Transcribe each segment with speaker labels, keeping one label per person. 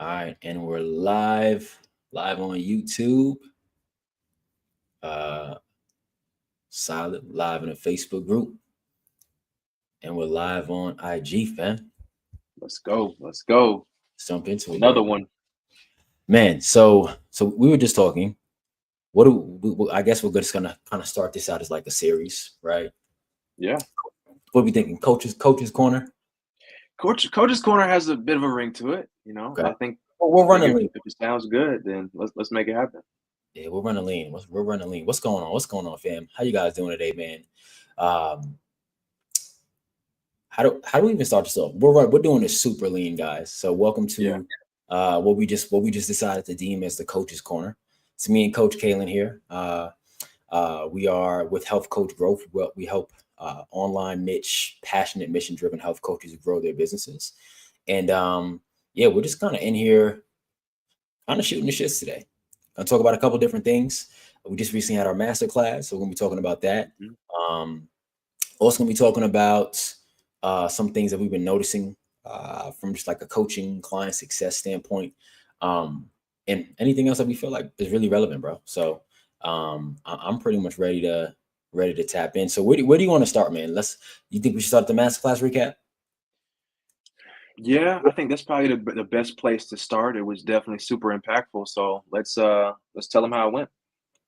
Speaker 1: All right, and we're live on YouTube. Uh, Solid live in a Facebook group, and we're live on IG, fam.
Speaker 2: Let's go. Let's go.
Speaker 1: Let's jump into it
Speaker 2: Another
Speaker 1: here,
Speaker 2: one.
Speaker 1: man. So we were just talking. What do I guess we're just gonna kind of start this out as like a series, right?
Speaker 2: Yeah.
Speaker 1: What are we thinking? Coaches corner.
Speaker 2: Coach's corner has a bit of a ring to it.
Speaker 1: Okay.
Speaker 2: I think
Speaker 1: Well, we're
Speaker 2: I think
Speaker 1: running
Speaker 2: if,
Speaker 1: lean.
Speaker 2: if it sounds good, then let's make it happen.
Speaker 1: Yeah, we're running lean. We're running lean. What's going on? What's going on, fam? How you guys doing today, man? Um, how do we even start this off? We're doing this super lean, guys. So welcome
Speaker 2: Yeah.
Speaker 1: to what we just decided to deem as the coach's corner. It's me and Coach Kalen here. We are with Health Coach Growth. We help online niche, passionate, mission driven health coaches grow their businesses. And yeah, we're just kind of in here, kind of shooting the shits today. Gonna talk about a couple different things. We just recently had our master class, so we're gonna be talking about that.
Speaker 2: Mhm.
Speaker 1: Um, Also, gonna be talking about some things that we've been noticing from just like a coaching client success standpoint, and anything else that we feel like is really relevant, bro. So I'm pretty much ready to tap in. So where do you want to start, man? You think we should start the masterclass recap?
Speaker 2: Yeah, I think that's probably the best place to start. It was definitely super impactful. So let's tell them how it went.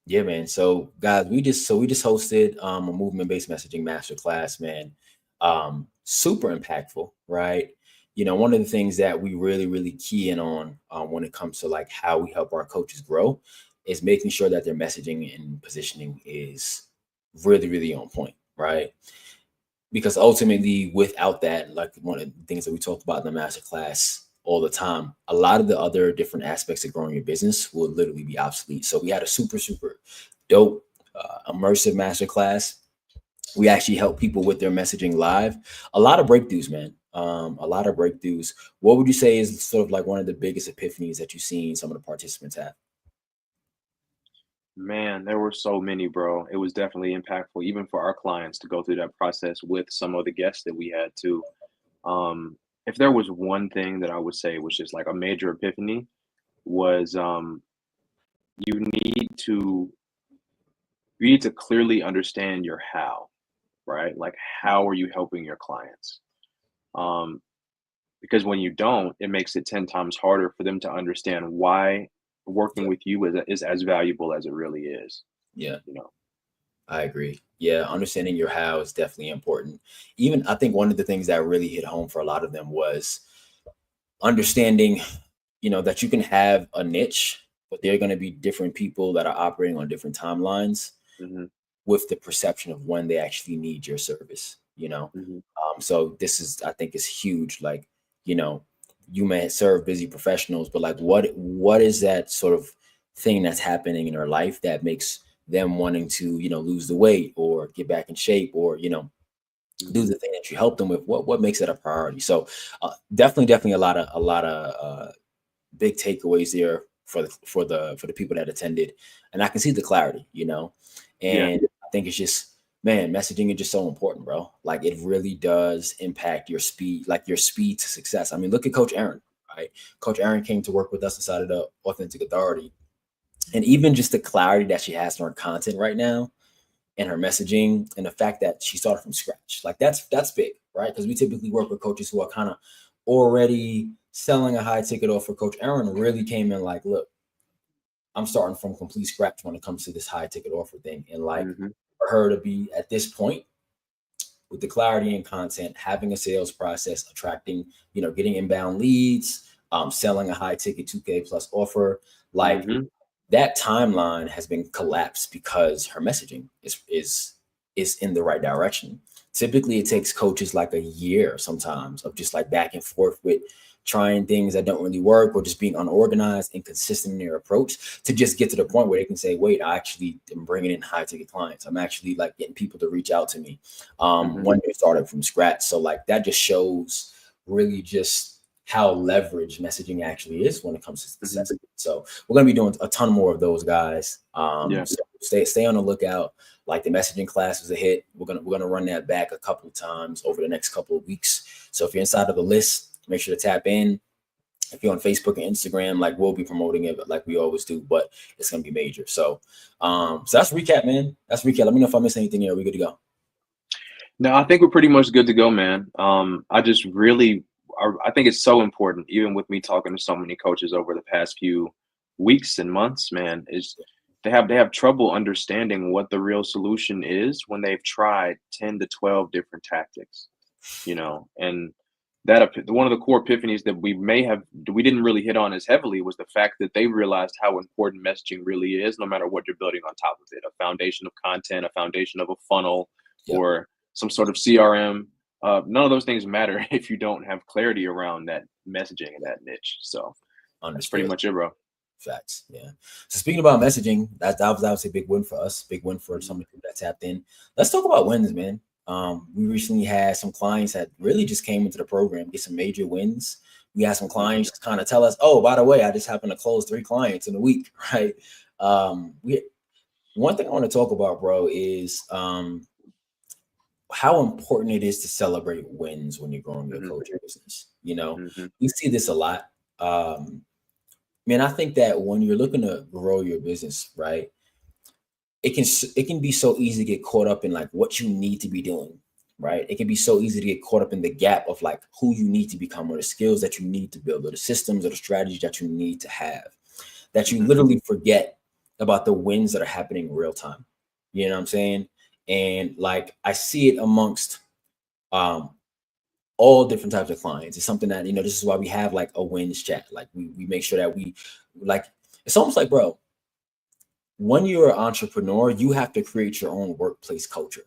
Speaker 1: Yeah, man. So guys, we just hosted a movement-based messaging masterclass, man. Super impactful, right? One of the things that we really key in on when it comes to like how we help our coaches grow is making sure that their messaging and positioning is really on point, right? Because ultimately without that, like one of the things that we talked about in the master class all the time, a lot of the other different aspects of growing your business will literally be obsolete. So we had a super dope immersive master class. We actually help people with their messaging live. A lot of breakthroughs, man. A lot of breakthroughs. What would you say is sort of like one of the biggest epiphanies that you've seen some of the participants have?
Speaker 2: Man, there were so many, bro. It was definitely impactful, even for our clients to go through that process with some of the guests that we had too. If there was one thing that I would say was just like a major epiphany was you need to you need to clearly understand your how, right? Like how are you helping your clients? Um, because when you don't, it makes it 10 times harder for them to understand why working
Speaker 1: Yeah,
Speaker 2: with you is as valuable as it really is,
Speaker 1: yeah,
Speaker 2: you know.
Speaker 1: I agree. Yeah, understanding your how is definitely important. Even I think one of the things that really hit home for a lot of them was understanding, that you can have a niche, but there are going to be different people that are operating on different timelines
Speaker 2: Mhm,
Speaker 1: with the perception of when they actually need your service.
Speaker 2: mhm,
Speaker 1: So this is, I think, is huge. Like, you know, you may serve busy professionals, but like, what is that sort of thing that's happening in their life that makes them wanting to, lose the weight or get back in shape or, do
Speaker 2: mhm.
Speaker 1: the thing that you help them with? What makes it a priority? So definitely a lot of big takeaways there for the people that attended, and I can see the clarity.
Speaker 2: Yeah,
Speaker 1: And I think it's just, man, messaging is just so important, bro. Like it really does impact your speed, like your speed to success. I mean, look at Coach Aaron, right? Coach Aaron came to work with us inside of the Authentic Authority, and even just the clarity that she has in her content right now and her messaging and the fact that she started from scratch. Like that's big, right? Because we typically work with coaches who are kind of already selling a high ticket offer. Coach Aaron really came in like, look, I'm starting from complete scratch when it comes to this high ticket offer thing. And like
Speaker 2: mhm,
Speaker 1: for her to be at this point with the clarity and content, having a sales process, attracting, getting inbound leads, selling a high ticket 2K plus offer, like
Speaker 2: mhm.
Speaker 1: that timeline has been collapsed because her messaging is in the right direction. Typically, it takes coaches like a year sometimes of just like back and forth with trying things that don't really work or just being unorganized and consistent in their approach to just get to the point where they can say, wait, I actually am bringing in high ticket clients. I'm actually like getting people to reach out to me
Speaker 2: Mhm,
Speaker 1: when they started from scratch. So like that just shows really just how leveraged messaging actually is when it comes to
Speaker 2: mhm.
Speaker 1: success. So we're gonna be doing a ton more of those, guys.
Speaker 2: Yeah.
Speaker 1: So stay on the lookout. Like the messaging class was a hit. We're gonna run that back a couple of times over the next couple of weeks. So if you're inside of the list, make sure to tap in. If you're on Facebook and Instagram, like we'll be promoting it like we always do, but it's gonna be major. So that's recap, man. That's recap. Let me know if I miss anything here. We good to go.
Speaker 2: No, I think we're pretty much good to go, man. I just really, I think it's so important, even with me talking to so many coaches over the past few weeks and months, man, is they have trouble understanding what the real solution is when they've tried 10 to 12 different tactics, and one of the core epiphanies that we didn't really hit on as heavily was the fact that they realized how important messaging really is, no matter what you're building on top of it, a foundation of content, a foundation of a funnel,
Speaker 1: Yep,
Speaker 2: or some sort of CRM. None of those things matter if you don't have clarity around that messaging and that niche. So that's pretty
Speaker 1: understood.
Speaker 2: much it, bro.
Speaker 1: Facts. Yeah. So speaking about messaging, that was obviously a big win for us, big win for some of the people that tapped in. Let's talk about wins, man. We recently had some clients that really just came into the program, get some major wins. We had some
Speaker 2: Mhm,
Speaker 1: clients kind of tell us, oh, by the way, I just happened to close 3 clients in a week, right? We One thing I want to talk about, bro, is how important it is to celebrate wins when you're growing your
Speaker 2: mhm,
Speaker 1: coaching business. You know,
Speaker 2: mhm,
Speaker 1: we see this a lot. Man, I think that when you're looking to grow your business, right, it can be so easy to get caught up in like what you need to be doing, right? It can be so easy to get caught up in the gap of like who you need to become, or the skills that you need to build, or the systems or the strategies that you need to have, that you
Speaker 2: mhm,
Speaker 1: literally forget about the wins that are happening real time. You know what I'm saying? And like I see it amongst um all different types of clients. It's something that, this is why we have like a wins chat. Like we make sure that we like, it's almost like, bro, when you're an entrepreneur, you have to create your own workplace culture,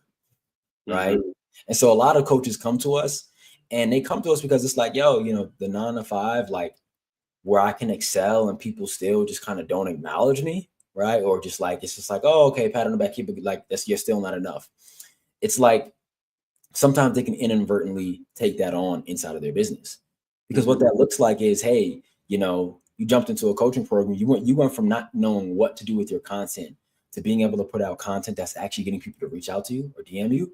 Speaker 1: right?
Speaker 2: mhm,
Speaker 1: And so a lot of coaches come to us, and they come to us because it's like, yo, the 9 to 5, like where I can excel and people still just kind of don't acknowledge me, right? Or just like, it's just like, oh, okay, pat on the back, keep it like that's, you're still not enough. It's like sometimes they can inadvertently take that on inside of their business, because what
Speaker 2: mhm,
Speaker 1: that looks like is, hey, you jumped into a coaching program, you went from not knowing what to do with your content to being able to put out content that's actually getting people to reach out to you or DM you,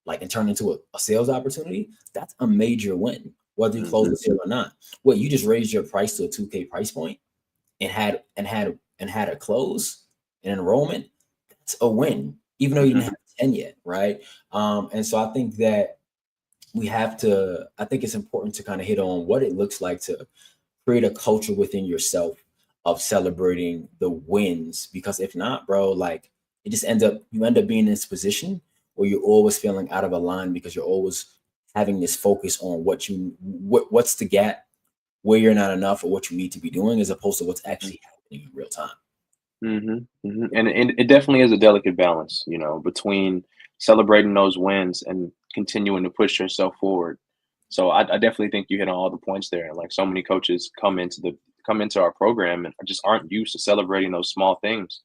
Speaker 1: like, and turn into a sales opportunity. That's a major win, whether you close
Speaker 2: mhm,
Speaker 1: the sale or not. Well, you just raised your price to a 2K price point and had a close, an enrollment. That's a win, even though you didn't
Speaker 2: mhm,
Speaker 1: have 10 yet, right? And so I think that I think it's important to kind of hit on what it looks like to create a culture within yourself of celebrating the wins. Because if not, bro, like you end up being in this position where you're always feeling out of a line, because you're always having this focus on what's the gap, where you're not enough, or what you need to be doing, as opposed to what's
Speaker 2: mhm,
Speaker 1: actually happening in real time.
Speaker 2: mhm, mhm. And it definitely is a delicate balance, between celebrating those wins and continuing to push yourself forward. So I definitely think you hit on all the points there. Like, so many coaches come into our program and just aren't used to celebrating those small things,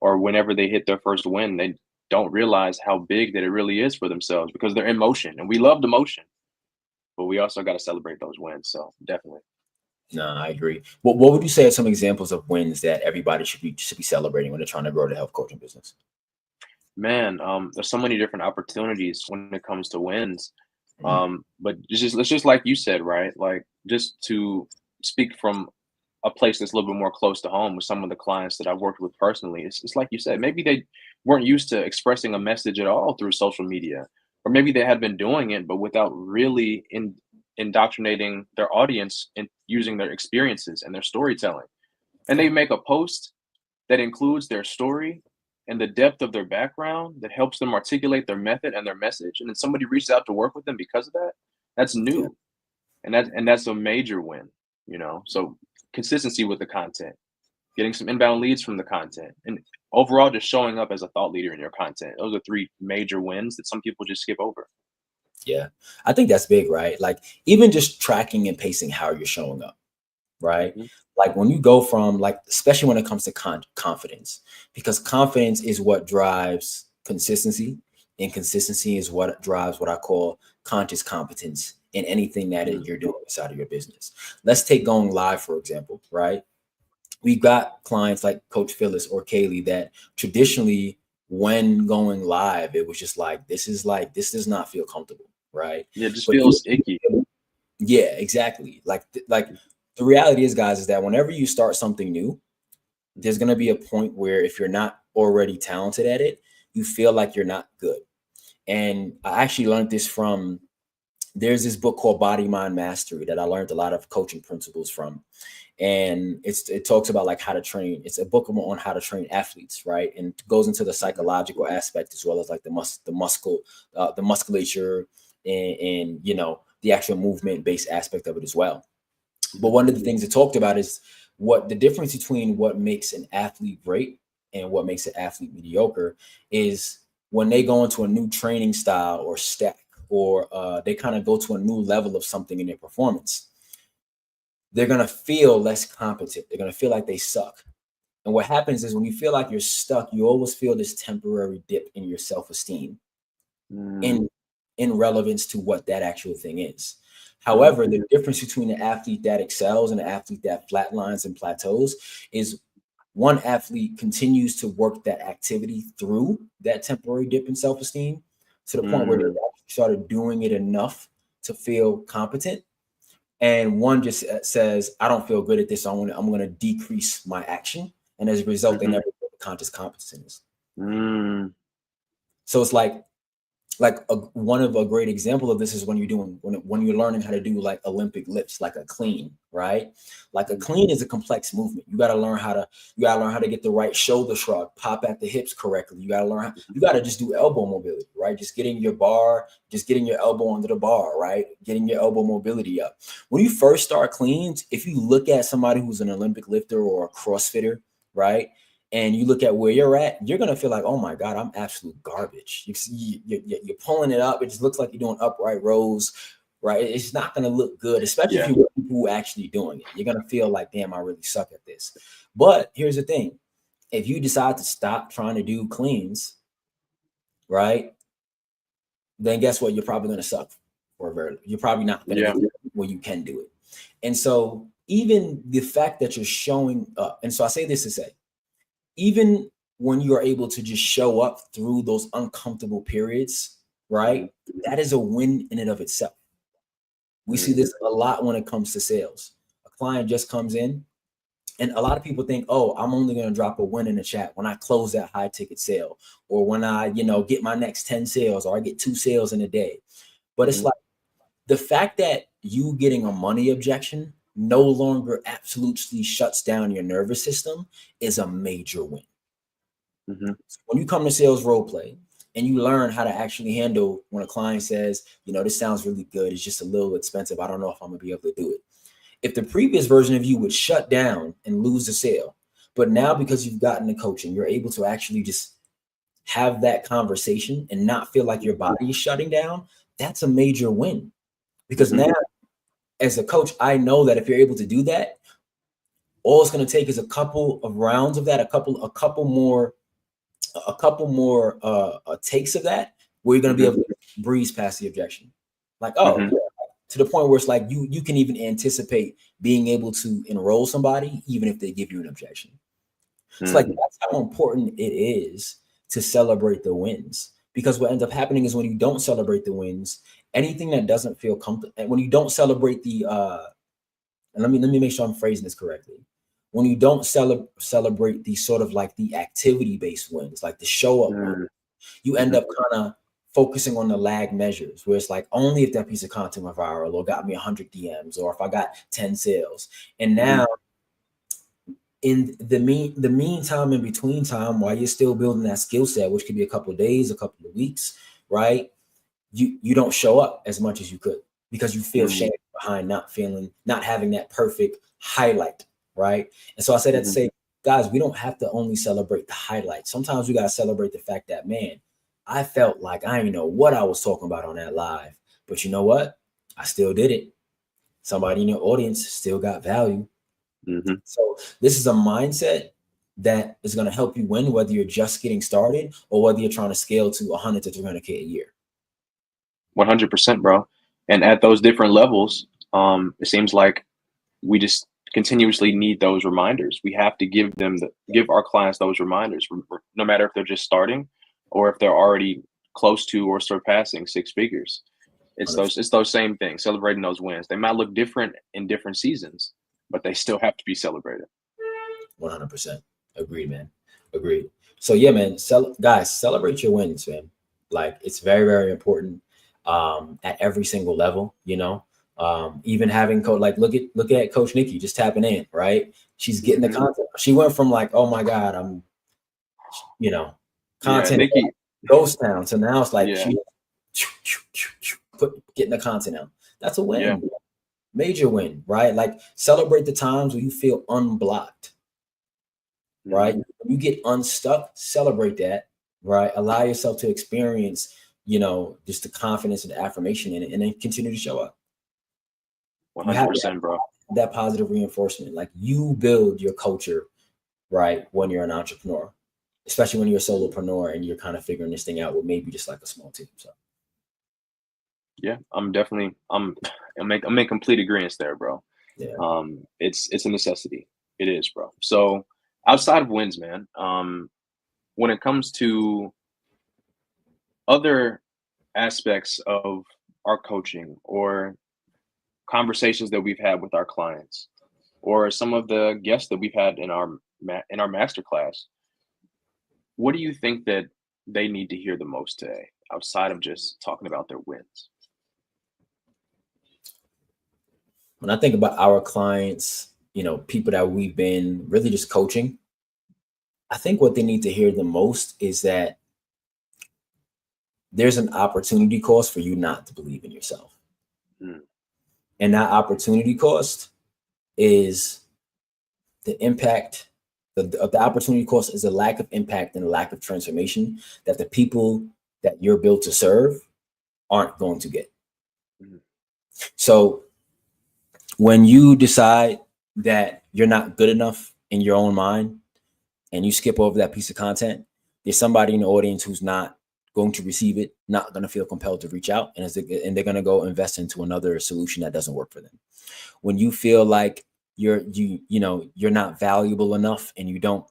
Speaker 2: or whenever they hit their first win, they don't realize how big that it really is for themselves, because they're in motion, and we love the motion, but we also got to celebrate those wins. So definitely.
Speaker 1: No, I agree. What would you say are some examples of wins that everybody should be celebrating when they're trying to grow the health coaching business?
Speaker 2: Man, there's so many different opportunities when it comes to wins.
Speaker 1: Mhm.
Speaker 2: But it's just like you said, right? Like, just to speak from a place that's a little bit more close to home with some of the clients that I've worked with personally, it's like you said, maybe they weren't used to expressing a message at all through social media, or maybe they had been doing it, but without really indoctrinating their audience and using their experiences and their storytelling. And they
Speaker 1: Yeah.
Speaker 2: make a post that includes their story and the depth of their background that helps them articulate their method and their message, and then somebody reaches out to work with them because of that. That's
Speaker 1: Yeah.
Speaker 2: new, and that's a major win. So consistency with the content, getting some inbound leads from the content, and overall just showing up as a thought leader in your content. Those are three major wins that some people just skip over.
Speaker 1: Yeah. I think that's big, right? Like, even just tracking and pacing how you're showing up, right?
Speaker 2: Mhm,
Speaker 1: Like when you go from, like, especially when it comes to confidence, because confidence is what drives consistency, and consistency is what drives what I call conscious competence in anything that
Speaker 2: mhm,
Speaker 1: you're doing inside of your business. Let's take going live, for example, right? We've got clients like Coach Phyllis or Kaylee that traditionally, when going live, it was just like, this does not feel comfortable, right?
Speaker 2: yeah, it just
Speaker 1: But
Speaker 2: feels icky.
Speaker 1: yeah, exactly. Like the reality is, guys, is that whenever you start something new, there's going to be a point where if you're not already talented at it, you feel like you're not good. And I actually learned this from, there's this book called Body Mind Mastery that I learned a lot of coaching principles from. And it talks about like how to train. It's a book on how to train athletes, right? And it goes into the psychological aspect as well as like the musculature, and you know, the actual movement based aspect of it as well. But one of the things it talked about is what the difference between what makes an athlete great and what makes an athlete mediocre is when they go into a new training style or stack, or they kind of go to a new level of something in their performance, they're going to feel less competent. They're going to feel like they suck. And what happens is when you feel like you're stuck, you always feel this temporary dip in your self-esteem in relevance to what that actual thing is. However, the difference between an athlete that excels and an athlete that flatlines and plateaus is one athlete continues to work that activity through that temporary dip in self-esteem to the point where they actually started doing it enough to feel competent. And one just says, I don't feel good at this, so I'm gonna decrease my action. And as a result, they never build conscious competence. So it's like one of a great example of this is when you're learning how to do like Olympic lifts, like a clean, right? Like a clean is a complex movement. You got to learn how to get the right shoulder shrug, pop at the hips correctly. You got to just do elbow mobility, right? Just getting your elbow under the bar, right? Getting your elbow mobility up. When you first start cleans, if you look at somebody who's an Olympic lifter or a CrossFitter, right? And you look at where you're at, you're going to feel like, oh my God, I'm absolute garbage. You're pulling it up. It just looks like you're doing upright rows, right? It's not going to look good, especially if you're people who are actually doing it. You're going to feel like, damn, I really suck at this. But here's the thing. If you decide to stop trying to do cleans, right, then guess what? You're probably going to suck you're probably not going to get where you can do it. And so even the fact that you're showing up, and so I say this to say, even when you are able to just show up through those uncomfortable periods, right? That is a win in and of itself. We see this a lot when it comes to sales. A client just comes in, and a lot of people think, oh, I'm only going to drop a win in the chat when I close that high ticket sale, or when I, get my next 10 sales, or I get 2 sales in a day. But it's like the fact that you getting a money objection no longer absolutely shuts down your nervous system is a major win. So when you come to sales role play and you learn how to actually handle when a client says, this sounds really good, it's just a little expensive, I don't know if I'm gonna be able to do it. If the previous version of you would shut down and lose the sale, but now because you've gotten the coaching, you're able to actually just have that conversation and not feel like your body is shutting down, that's a major win. Because now, as a coach, I know that if you're able to do that, all it's going to take is a couple of rounds of that, a couple more takes of that, where you're going to be able to breeze past the objection. Like, to the point where it's like you can even anticipate being able to enroll somebody even if they give you an objection. It's like that's how important it is to celebrate the wins. Because what ends up happening is when you don't celebrate the wins, anything that doesn't feel comfortable, and when you don't celebrate the and let me make sure I'm phrasing this correctly. When you don't celebrate the sort of like the activity-based wins, like the show up wins, you end up kind of focusing on the lag measures, where it's like only if that piece of content went viral or got me 100 DMs, or if I got 10 sales. And now in the meantime, in between time, while you're still building that skill set, which could be a couple of days, a couple of weeks, right? You don't show up as much as you could because you feel shame behind not having that perfect highlight, right? And so I say that to say, guys, we don't have to only celebrate the highlight. Sometimes we got to celebrate the fact that, man, I felt like I didn't know what I was talking about on that live, but you know what? I still did it. Somebody in your audience still got value. So this is a mindset that is going to help you win, whether you're just getting started or whether you're trying to scale to 100 to 300K a year.
Speaker 2: 100%, bro. And at those different levels, it seems like we just continuously need those reminders. We have to give our clients those reminders, no matter if they're just starting or if they're already close to or surpassing 6 figures. It's those same things, celebrating those wins. They might look different in different seasons, but they still have to be celebrated.
Speaker 1: 100%. Agreed, man. Agreed. So yeah, man. Guys, celebrate your wins, man. Like it's very, very important. At every single level, you know. Even having coach, like look at Coach Nikki just tapping in, right? She's getting the
Speaker 2: Hmm.
Speaker 1: content. She went from like, oh my God, I'm, you know,
Speaker 2: Yeah,
Speaker 1: content
Speaker 2: Nikki.
Speaker 1: ghost town. So now it's like
Speaker 2: Yeah,
Speaker 1: she getting the content out. That's a
Speaker 2: yeah.
Speaker 1: win, major win, right? Like celebrate the times when you feel unblocked, right?
Speaker 2: Hmm.
Speaker 1: When you get unstuck, celebrate that, right? Allow yourself to experience, just the confidence and the affirmation in it, and then continue to show up. You have
Speaker 2: 100%, bro.
Speaker 1: that positive reinforcement. Like you build your culture, right? When you're an entrepreneur, especially when you're a solopreneur and you're kind of figuring this thing out with maybe just like a small team. So
Speaker 2: Yeah, I'm in complete agreement there, bro.
Speaker 1: yeah.
Speaker 2: It's a necessity. It is, bro. So outside of wins, man, when it comes to other aspects of our coaching or conversations that we've had with our clients or some of the guests that we've had in our master class, what do you think that they need to hear the most today outside of just talking about their wins?
Speaker 1: When I think about our clients, people that we've been really just coaching, I think what they need to hear the most is that there's an opportunity cost for you not to believe in yourself.
Speaker 2: Mm.
Speaker 1: And that opportunity cost is the impact. The opportunity cost is the lack of impact and the lack of transformation that the people that you're built to serve aren't going to get.
Speaker 2: Mhm.
Speaker 1: So when you decide that you're not good enough in your own mind and you skip over that piece of content, there's somebody in the audience who's not going to receive it, not going to feel compelled to reach out, and they're going to go invest into another solution that doesn't work for them. When you feel like you're not valuable enough and you don't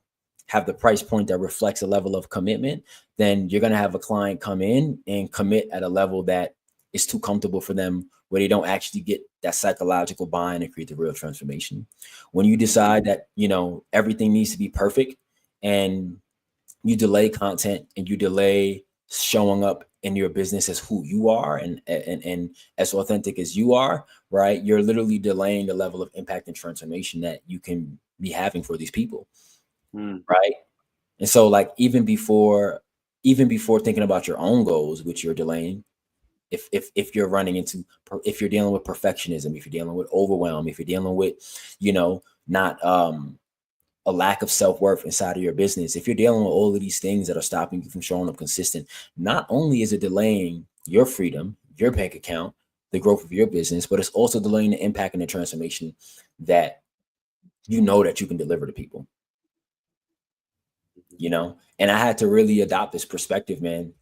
Speaker 1: have the price point that reflects a level of commitment, then you're going to have a client come in and commit at a level that is too comfortable for them, where they don't actually get that psychological buy-in and create the real transformation. When you decide that everything needs to be perfect, and you delay content and you delay showing up in your business as who you are and as authentic as you are, right? You're literally delaying the level of impact and transformation that you can be having for these people,
Speaker 2: Mm.
Speaker 1: right? And so like even before thinking about your own goals, which you're delaying, if you're running into, if you're dealing with perfectionism, if you're dealing with overwhelm, if you're dealing with not a lack of self-worth inside of your business, if you're dealing with all of these things that are stopping you from showing up consistent, not only is it delaying your freedom, your bank account, the growth of your business, but it's also delaying the impact and the transformation that that you can deliver to people. And I had to really adopt this perspective, man,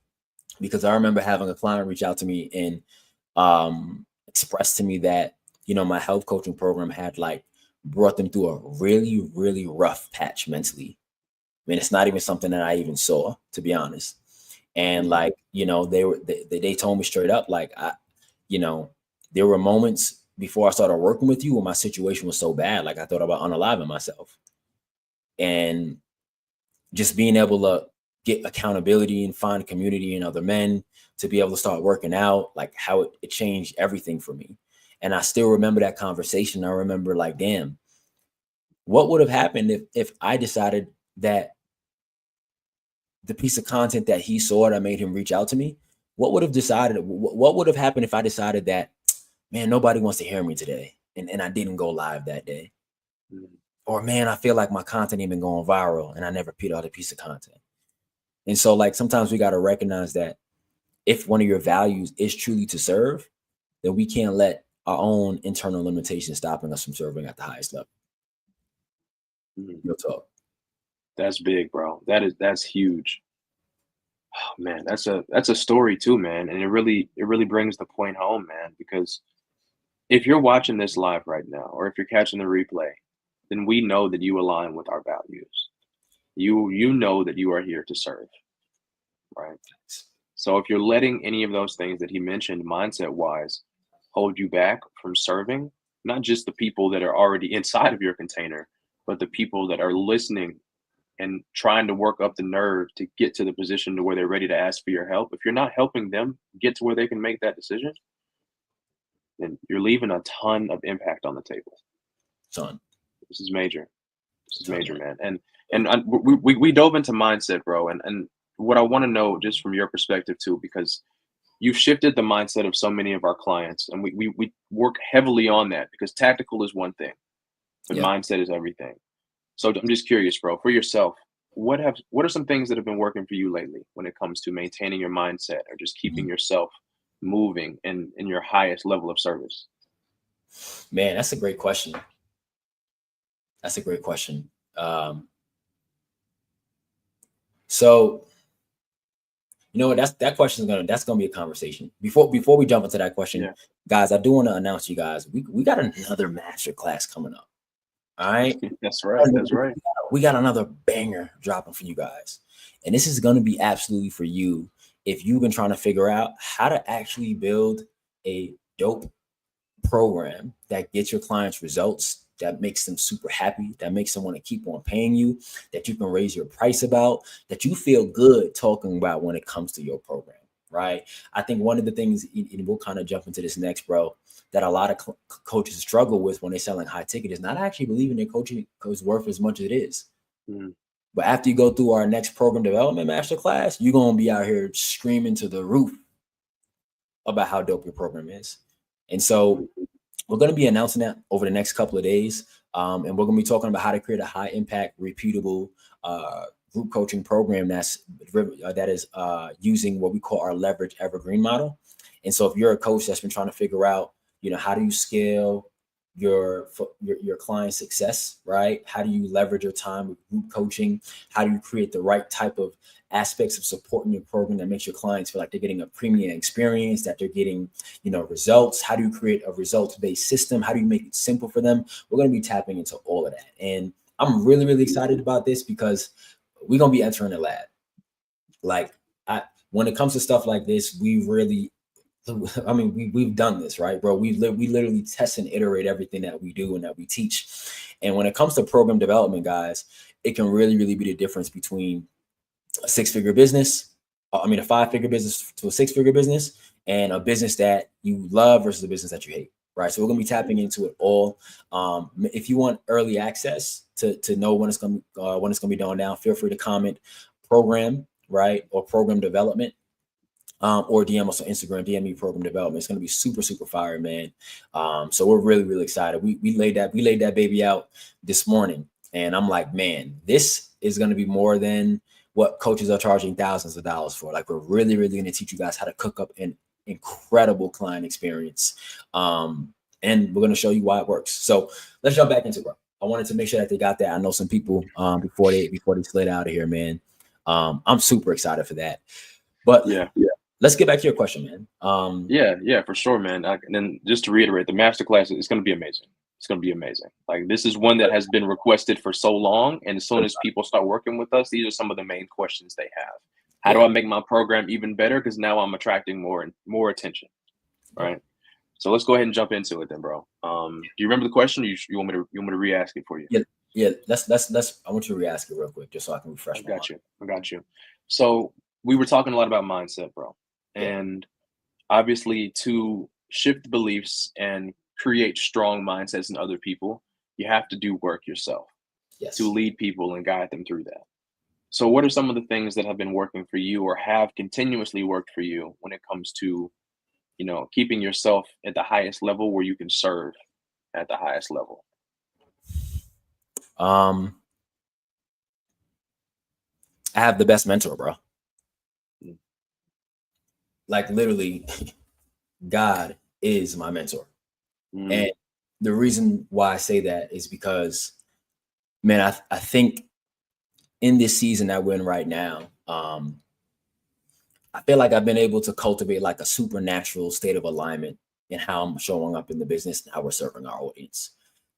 Speaker 1: because I remember having a client reach out to me and express to me that my health coaching program had like brought them through a really, really rough patch mentally. I mean, it's not even something that I even saw, to be honest. And
Speaker 2: Mhm.
Speaker 1: like, they told me straight up, like, you know, there were moments before I started working with you when my situation was so bad, like I thought about unaliving myself. And just being able to get accountability and find community in other men to be able to start working out, like how it changed everything for me. And I still remember that conversation. I remember like, damn, what would have happened if I decided that the piece of content that he saw that made him reach out to me, what would have happened if I decided that, man, nobody wants to hear me today, and I didn't go live that day?
Speaker 2: Mhm.
Speaker 1: Or man, I feel like my content ain't been going viral and I never put out a piece of content. And so like sometimes we got to recognize that if one of your values is truly to serve, then we can't let our own internal limitations stopping us from serving at the highest level.
Speaker 2: Mhm.
Speaker 1: Real talk.
Speaker 2: That's big, bro. That's huge. Oh, man, that's a story too, man, and it really brings the point home, man, because if you're watching this live right now, or if you're catching the replay, then we know that you align with our values. You know that you are here to serve, right? So if you're letting any of those things that he mentioned mindset wise hold you back from serving, not just the people that are already inside of your container, but the people that are listening and trying to work up the nerve to get to the position to where they're ready to ask for your help. If you're not helping them get to where they can make that decision, then you're leaving a ton of impact on the table.
Speaker 1: Son,
Speaker 2: This is major. This is
Speaker 1: ton,
Speaker 2: major,
Speaker 1: man.
Speaker 2: man. And we dove into mindset, bro. And what I want to know just from your perspective too, because you've shifted the mindset of so many of our clients, and we work heavily on that because tactical is one thing, but
Speaker 1: Yeah.
Speaker 2: mindset is everything. So I'm just curious, bro, for yourself, what are some things that have been working for you lately when it comes to maintaining your mindset or just keeping
Speaker 1: Mhm.
Speaker 2: yourself moving in your highest level of service?
Speaker 1: Man, that's a great question. That's a great question. So you know what? That question is that's gonna be a conversation. Before we jump into that question,
Speaker 2: Yeah,
Speaker 1: guys, I do want to announce you guys we got another master class coming up. All right.
Speaker 2: that's right. That's right.
Speaker 1: We got another banger dropping for you guys. And this is going to be absolutely for you if you've been trying to figure out how to actually build a dope program that gets your clients results, that makes them super happy, that makes them want to keep on paying you, that you can raise your price about, that you feel good talking about when it comes to your program, right? I think one of the things, and we'll kind of jump into this next, bro, that a lot of coaches struggle with when they're selling high ticket is not actually believing their coaching is worth as much as it is.
Speaker 2: Mm,
Speaker 1: But after you go through our next program development masterclass, you're going to be out here screaming to the roof about how dope your program is. And so we're going to be announcing that over the next couple of days. And we're going to be talking about how to create a high impact, repeatable group coaching program that is using what we call our leverage evergreen model. And so if you're a coach that's been trying to figure out, how do you scale your client success, right? How do you leverage your time with group coaching? How do you create the right type of aspects of support in your program that makes your clients feel like they're getting a premium experience, that they're getting results? How do you create a results-based system? How do you make it simple for them? We're going to be tapping into all of that. And I'm really, really excited about this because we're going to be entering the lab. Like, when it comes to stuff like this, we've done this, right, bro? We literally test and iterate everything that we do and that we teach. And when it comes to program development, guys, it can really, really be the difference between a six-figure business, a five-figure business to a six-figure business, and a business that you love versus a business that you hate, right? So we're gonna be tapping into it all. If you want early access to know when it's gonna be going down, feel free to comment program, right, or program development. Or DM us on Instagram, DM me program development. It's gonna be super, super fire, man. So we're really, really excited. We laid that baby out this morning, and I'm like, man, this is gonna be more than what coaches are charging thousands of dollars for. Like, we're really, really gonna teach you guys how to cook up an incredible client experience. And we're gonna show you why it works. So let's jump back into it. I wanted to make sure that they got that. I know some people before they slid out of here, man. I'm super excited for that. But
Speaker 2: yeah.
Speaker 1: let's get back to your question, man.
Speaker 2: Yeah, for sure, man. And then just to reiterate, the masterclass is going to be amazing. It's going to be amazing. Like, this is one that has been requested for so long, and as soon as people start working with us, these are some of the main questions they have. How do
Speaker 1: Yeah,
Speaker 2: I make my program even better? Because now I'm attracting more attention.
Speaker 1: yeah,
Speaker 2: Right. So let's go ahead and jump into it then, bro. Do you remember the question? Or you want me to re-ask it for you?
Speaker 1: yeah, yeah. Let's. I want you to re-ask it real quick, just so I can
Speaker 2: I
Speaker 1: refresh my mind.
Speaker 2: got you. I got you. So we were talking a lot about mindset, bro,
Speaker 1: Yeah.
Speaker 2: and obviously to shift beliefs and create strong mindsets in other people, you have to do work yourself to
Speaker 1: Yes.
Speaker 2: lead people and guide them through that. So what are some of the things that have been working for you or have continuously worked for you when it comes to, keeping yourself at the highest level where you can serve at the highest level?
Speaker 1: Um, I have the best mentor, bro.
Speaker 2: Mm,
Speaker 1: Like, literally, God is my mentor,
Speaker 2: mm,
Speaker 1: and the reason why I say that is because, man, I think in this season that we're in right now, I feel like I've been able to cultivate like a supernatural state of alignment in how I'm showing up in the business and how we're serving our audience.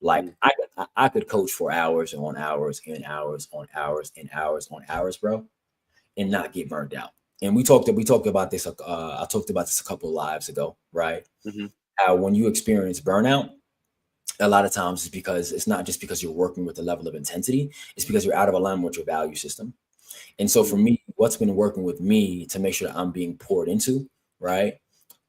Speaker 1: Like,
Speaker 2: mm,
Speaker 1: I could coach for hours on hours and hours on hours and hours on hours, bro, and not get burned out. And we talked about this. I talked about this a couple of lives ago, right?
Speaker 2: mhm,
Speaker 1: How when you experience burnout, a lot of times is because it's not just because you're working with a level of intensity, it's because you're out of alignment with your value system. And so for
Speaker 2: Mm,
Speaker 1: me, what's been working with me to make sure that I'm being poured into, right?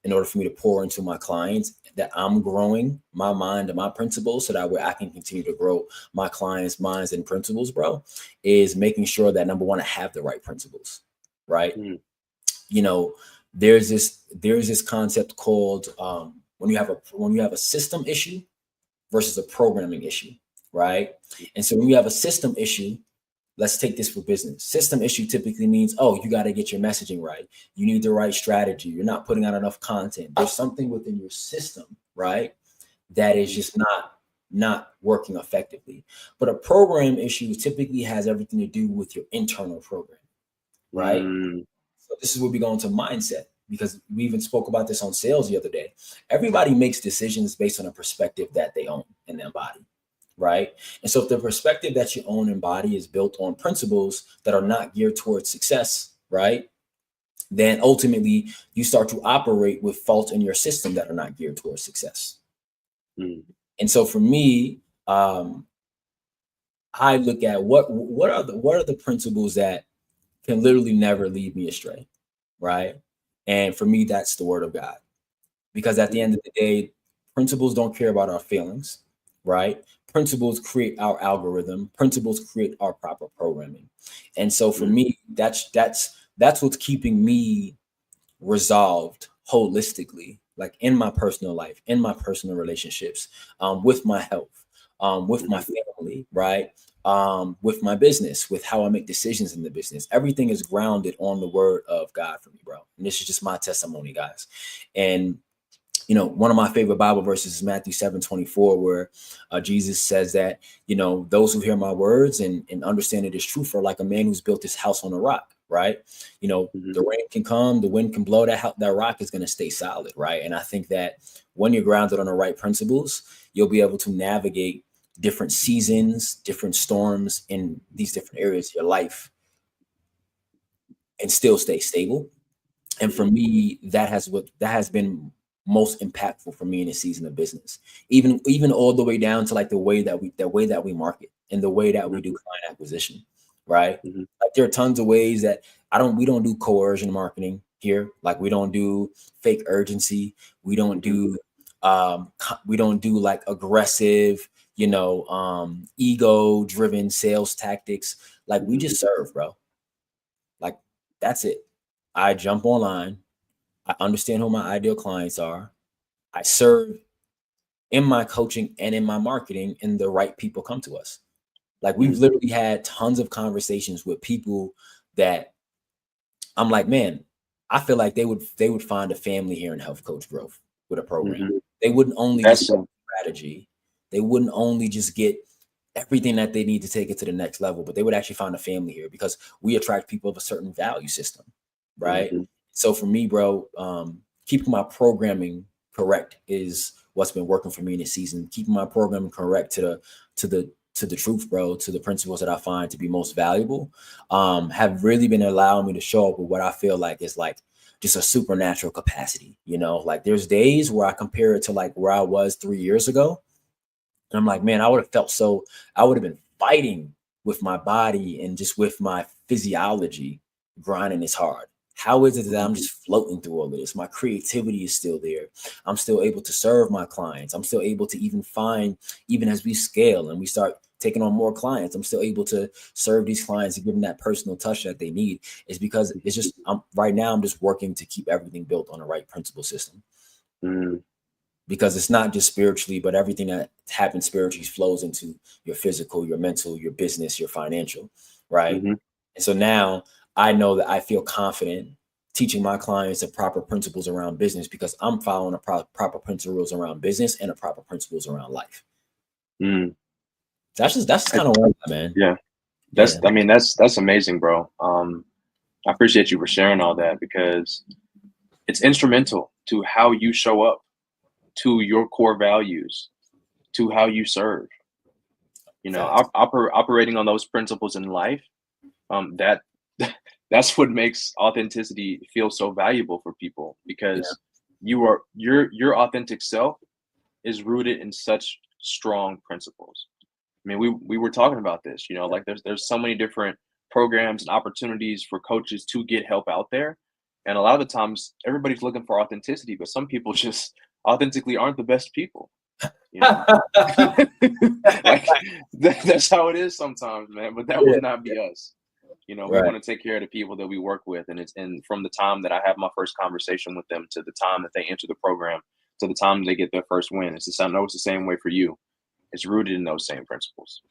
Speaker 1: In order for me to pour into my clients, that I'm growing my mind and my principles so that way I can continue to grow my clients' minds and principles, bro, is making sure that number one, I have the right principles, right?
Speaker 2: mm,
Speaker 1: You know, there's this concept called when you have a system issue versus a programming issue, right? And so when you have a system issue, let's take this for business. System issue typically means, oh, you got to get your messaging right. You need the right strategy. You're not putting out enough content. There's something within your system, right, that is
Speaker 2: mm,
Speaker 1: just not working effectively. But a program issue typically has everything to do with your internal program, right?
Speaker 2: mm,
Speaker 1: So this is where we go into mindset, because we even spoke about this on sales the other day. Everybody makes decisions based on a perspective that they own in their body, right? And so if the perspective that you own and body is built on principles that are not geared towards success, right, then ultimately you start to operate with faults in your system that are not geared towards success.
Speaker 2: mm,
Speaker 1: And so for me, um, I look at what are the principles that can literally never lead me astray, right? And for me, that's the word of God. Because at the
Speaker 2: mm,
Speaker 1: end of the day, principles don't care about our feelings, right? Principles create our algorithm. Principles create our proper programming. And so for
Speaker 2: mm,
Speaker 1: me, that's what's keeping me resolved holistically, like in my personal life, in my personal relationships, with my health, with my
Speaker 2: mhm,
Speaker 1: family, right? With my business, with how I make decisions in the business. Everything is grounded on the word of God for me, bro. And this is just my testimony, guys. And one of my favorite Bible verses is Matthew 7:24, where Jesus says that, those who hear my words and understand it is truth are like a man who's built his house on a rock, right?
Speaker 2: mhm,
Speaker 1: The rain can come, the wind can blow, that rock is going to stay solid, right? And I think that when you're grounded on the right principles, you'll be able to navigate different seasons, different storms in these different areas of your life and still stay stable. And for
Speaker 2: mhm,
Speaker 1: me, that has been most impactful for me in a season of business, even all the way down to like the way that we market and the way that we
Speaker 2: mhm,
Speaker 1: do client acquisition, right?
Speaker 2: mhm,
Speaker 1: Like there are tons of ways that we don't do coercion marketing here. Like we don't do fake urgency. We don't
Speaker 2: mhm,
Speaker 1: do like aggressive, ego driven sales tactics. Like we
Speaker 2: mhm,
Speaker 1: just serve, bro. Like that's it. I jump online. I understand who my ideal clients are. I serve in my coaching and in my marketing, and the right people come to us. Like we've
Speaker 2: mm,
Speaker 1: literally had tons of conversations with people that I'm like, man, I feel like they would find a family here in Health Coach Growth with a program.
Speaker 2: mhm.
Speaker 1: They wouldn't only just
Speaker 2: That's
Speaker 1: get strategy. They wouldn't only just get everything that they need to take it to the next level, but they would actually find a family here because we attract people of a certain value system, right?
Speaker 2: mhm,
Speaker 1: So for me, bro, keeping my programming correct is what's been working for me in this season. Keeping my programming correct to the truth, bro, to the principles that I find to be most valuable, have really been allowing me to show up with what I feel like is like just a supernatural capacity. Like there's days where I compare it to like where I was 3 years ago, and I'm like, man, I would have been fighting with my body and just with my physiology, grinding this hard. How is it that
Speaker 2: mhm,
Speaker 1: I'm just floating through all of this? My creativity is still there. I'm still able to serve my clients. I'm still able to even as we scale and we start taking on more clients, I'm still able to serve these clients and give them that personal touch that they need. It's because it's just, right now, I'm just working to keep everything built on the right principle system,
Speaker 2: mhm,
Speaker 1: because it's not just spiritually, but everything that happens spiritually flows into your physical, your mental, your business, your financial, right?
Speaker 2: mhm,
Speaker 1: And so now I know that I feel confident teaching my clients the proper principles around business because I'm following the proper principles around business and the proper principles around life.
Speaker 2: mm.
Speaker 1: That's just
Speaker 2: I-
Speaker 1: kind of where I'm at, man.
Speaker 2: Yeah,
Speaker 1: Yeah,
Speaker 2: that's amazing, bro. I appreciate you for sharing all that because it's instrumental to how you show up, to your core values, to how you serve.
Speaker 1: facts.
Speaker 2: Operating on those principles in life, that that's what makes authenticity feel so valuable for people
Speaker 1: Yeah,
Speaker 2: because your authentic self is rooted in such strong principles. I mean, we were talking about this, you know, like there's so many different programs and opportunities for coaches to get help out there. And a lot of the times everybody's looking for authenticity, but some people just authentically aren't the best people, you know. Like that's how it is sometimes, man. But that
Speaker 1: Yeah,
Speaker 2: would not be us. You know, we
Speaker 1: right.
Speaker 2: want to take care of the people that we work with, and from the time that I have my first conversation with them to the time that they enter the program to the time they get their first win. It's the same. No, it's the same way for you. It's rooted in those same principles.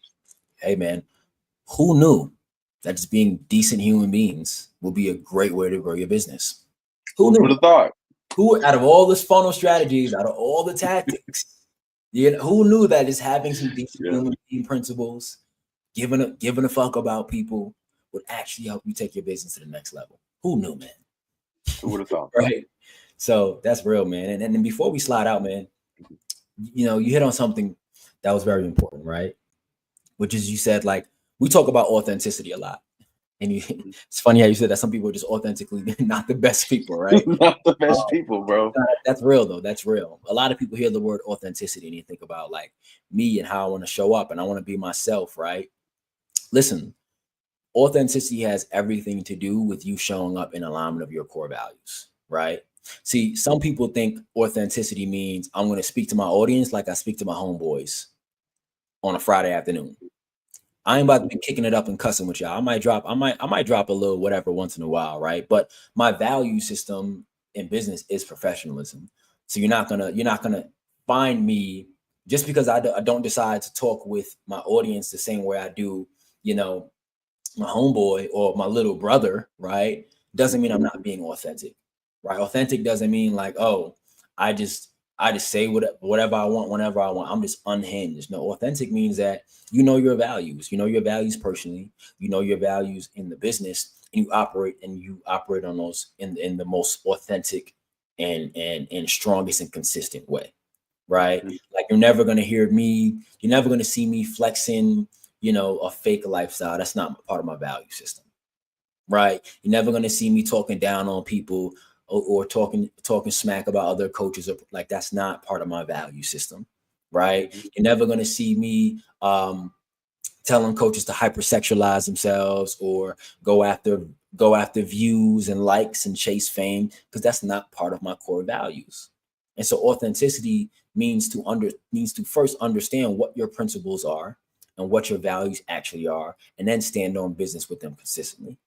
Speaker 1: Hey, man, who knew that just being decent human beings would be a great way to grow your business? Who
Speaker 2: Who would
Speaker 1: knew?
Speaker 2: have thought?
Speaker 1: Who, out of all this funnel strategies, out of all the tactics, who knew that just having some decent
Speaker 2: Yeah,
Speaker 1: human being principles, giving a fuck about people, would actually help you take your business to the next level? Who knew, man?
Speaker 2: who would have thought?
Speaker 1: Right. So that's real, man. And then before we slide out, man, you hit on something that was very important, right? Which is, you said, like, we talk about authenticity a lot. And it's funny how you said that some people are just authentically not the best people, right?
Speaker 2: Not the best people, bro.
Speaker 1: That's real, though. That's real. A lot of people hear the word authenticity and you think about, like, me and how I want to show up and I want to be myself, right? Listen, authenticity has everything to do with you showing up in alignment of your core values, right? See, some people think authenticity means I'm going to speak to my audience like I speak to my homeboys on a Friday afternoon. I ain't about to be kicking it up and cussing with y'all. I might drop a little whatever once in a while, right? But my value system in business is professionalism. So you're not gonna find me just because I don't decide to talk with my audience the same way I do, you know, my homeboy or my little brother, right? Doesn't mean I'm not being authentic, right? Authentic doesn't mean like, oh, I just I just say whatever I want whenever I want. I'm just unhinged. No, authentic means that you know your values. You know your values personally. You know your values in the business, and you operate on those in the most authentic and strongest and consistent way, right?
Speaker 2: Mhm.
Speaker 1: Like you're never gonna see me flexing, a fake lifestyle. That's not part of my value system, right? You're never gonna see me talking down on people or talking smack about other coaches. Or, like, that's not part of my value system, right?
Speaker 2: Mhm.
Speaker 1: You're never gonna see me telling coaches to hypersexualize themselves or go after views and likes and chase fame, because that's not part of my core values. And so authenticity means to first understand what your principles are and what your values actually are, and then stand on business with them consistently.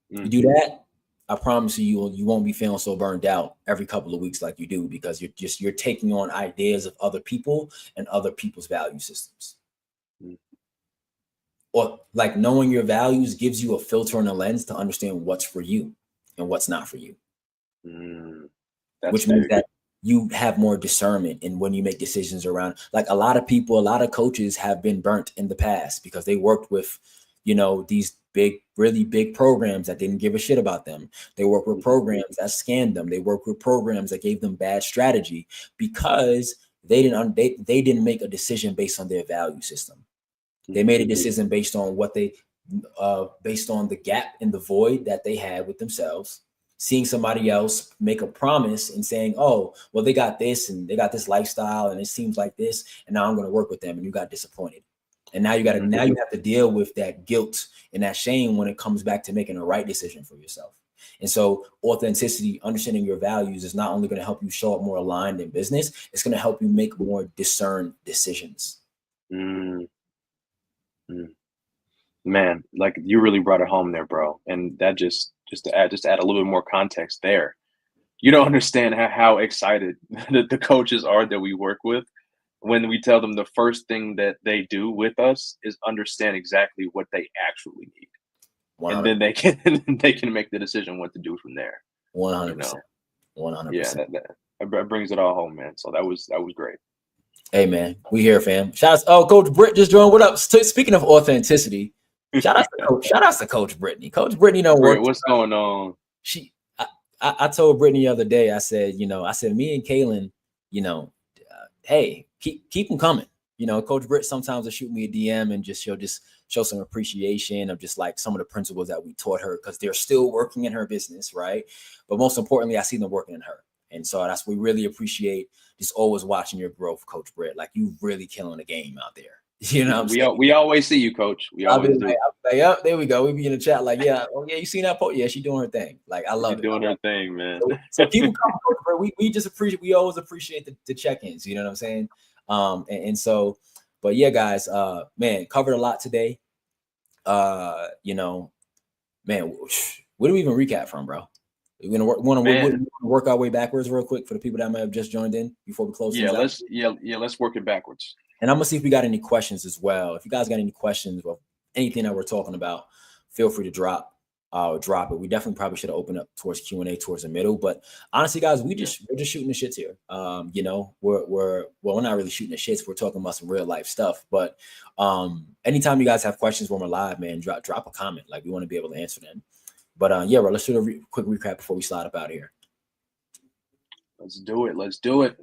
Speaker 1: You
Speaker 2: Mm.
Speaker 1: do that, I promise you won't be feeling so burned out every couple of weeks like you do, because you're taking on ideas of other people and other people's value systems.
Speaker 2: Mm.
Speaker 1: Or, like, knowing your values gives you a filter and a lens to understand what's for you and what's not for you,
Speaker 2: Mm. That's
Speaker 1: which means
Speaker 2: big.
Speaker 1: that you have more discernment in when you make decisions around, like, a lot of coaches have been burnt in the past because they worked with, these really big programs that didn't give a shit about them. They worked with
Speaker 2: Mhm.
Speaker 1: programs that scammed them. They worked with programs that gave them bad strategy because they didn't make a decision based on their value system. They
Speaker 2: Mhm.
Speaker 1: made a decision based on the gap in the void that they had with themselves, seeing somebody else make a promise and saying, "Oh, well, they got this and they got this lifestyle and it seems like this, and now I'm going to work with them," and you got disappointed. And
Speaker 2: Mhm.
Speaker 1: now you have to deal with that guilt and that shame when it comes back to making the right decision for yourself. And so authenticity, understanding your values, is not only going to help you show up more aligned in business, it's going to help you make more discerned decisions.
Speaker 2: Mm. Mm. Man, like you really brought it home there, bro. And that just to add a little bit more context there. You don't understand how excited the coaches are that we work with when we tell them the first thing that they do with us is understand exactly what they actually need. And
Speaker 1: 100,
Speaker 2: then they can they can make the decision what to do from there, you
Speaker 1: 100%.
Speaker 2: know. Yeah,
Speaker 1: 100%.
Speaker 2: that brings it all home, man. So that was great.
Speaker 1: Hey, man, we here, fam. Shout out. Oh, Coach Britt just joined. What up? Speaking of authenticity, shout out to Coach Brittany. Coach Brittany don't
Speaker 2: Britt,
Speaker 1: work.
Speaker 2: what's going on?
Speaker 1: She, I told Brittany the other day. I said, me and Kaylin, hey, keep them coming. Coach Britt sometimes will shoot me a DM and she'll just show some appreciation of just like some of the principles that we taught her, because they're still working in her business, right? But most importantly, I see them working in her, and so we really appreciate just always watching your growth, Coach Britt. Like you really killing the game out there. You know what I'm saying?
Speaker 2: We always see you, Coach. We always do.
Speaker 1: I'll be like, yep, there we go. We be in the chat like, yeah, oh yeah, you seen that post? Yeah, she doing her thing. Like I love
Speaker 2: She's
Speaker 1: it.
Speaker 2: doing her thing, man.
Speaker 1: So people come, Coach Britt. We just appreciate. We always appreciate the check-ins. You know what I'm saying? And so, but yeah, guys, man, covered a lot today. You know, man, where do we even recap from, bro? We're gonna work our way backwards real quick for the people that might have just joined in before we close things out.
Speaker 2: Let's work it backwards.
Speaker 1: And I'm gonna see if we got any questions as well. If you guys got any questions or anything that we're talking about, feel free to drop it. We definitely probably should have opened up towards Q&A towards the middle. But honestly, guys, we're just shooting the shits here. You know, we're not really shooting the shits. We're talking about some real life stuff. But anytime you guys have questions when we're live, man, drop a comment. Like we want to be able to answer them. But yeah, bro, let's do a quick recap before we slide up out of here.
Speaker 2: Let's do it.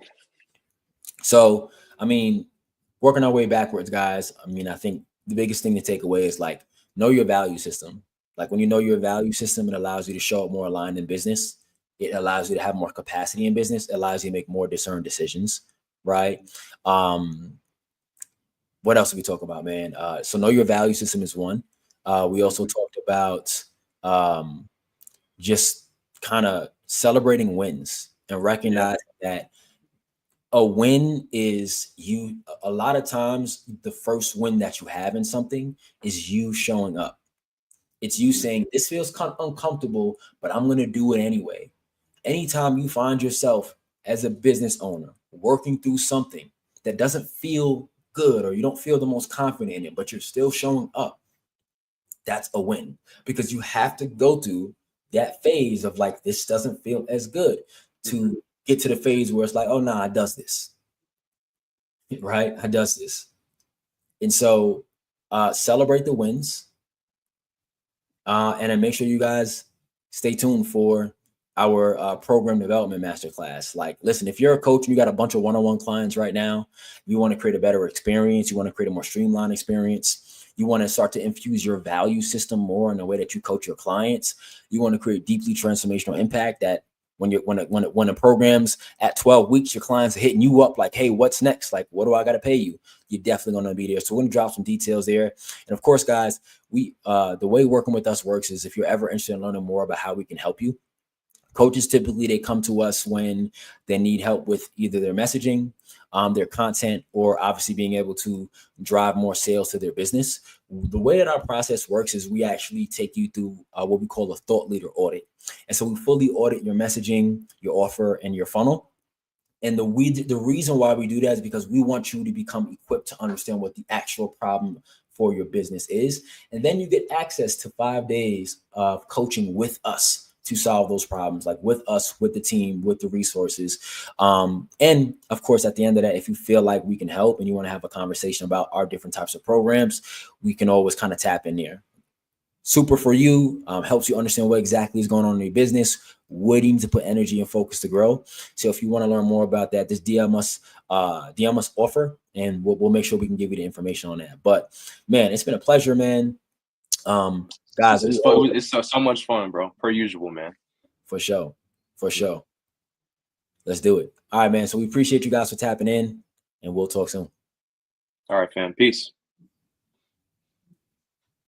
Speaker 1: So, I mean, working our way backwards, guys. I mean, I think the biggest thing to take away is like know your value system. Like when you know your value system, it allows you to show up more aligned in business. It allows you to have more capacity in business. It allows you to make more discerned decisions, right? What else did we talk about, man? So know your value system is one. We also talked about just kind of celebrating wins and recognize that a win is you. A lot of times the first win that you have in something is you showing up. It's you saying this feels uncomfortable, but I'm going to do it anyway. Anytime you find yourself as a business owner working through something that doesn't feel good or you don't feel the most confident in it, but you're still showing up, that's a win, because you have to go through that phase of like, this doesn't feel as good to get to the phase where it's like, oh, nah, I does this. Right? I does this. And so celebrate the wins. And then make sure you guys stay tuned for our program development masterclass. Like, listen, if you're a coach and you got a bunch of one-on-one clients right now, you want to create a better experience, you want to create a more streamlined experience, you want to start to infuse your value system more in the way that you coach your clients, you want to create deeply transformational impact that when the program's at 12 weeks, your clients are hitting you up like, hey, what's next? Like, what do I got to pay you? You're definitely going to be there. So we're going to drop some details there. And of course, guys, the way working with us works is if you're ever interested in learning more about how we can help you, coaches typically, they come to us when they need help with either their messaging, their content, or obviously being able to drive more sales to their business. The way that our process works is we actually take you through what we call a thought leader audit. And so we fully audit your messaging, your offer, and your funnel. And the reason why we do that is because we want you to become equipped to understand what the actual problem for your business is. And then you get access to 5 days of coaching with us to solve those problems, like with us, with the team, with the resources. And of course, at the end of that, if you feel like we can help and you want to have a conversation about our different types of programs, we can always kind of tap in there. Super for you, helps you understand what exactly is going on in your business, where you need to put energy and focus to grow. So if you want to learn more about that, just DM us offer, and we'll make sure we can give you the information on that. But man, it's been a pleasure, man. Guys,
Speaker 2: it's fun. It's so much fun, bro. Per usual, man.
Speaker 1: For sure. Let's do it. All right, man. So we appreciate you guys for tapping in, and we'll talk soon.
Speaker 2: All right, fam. Peace.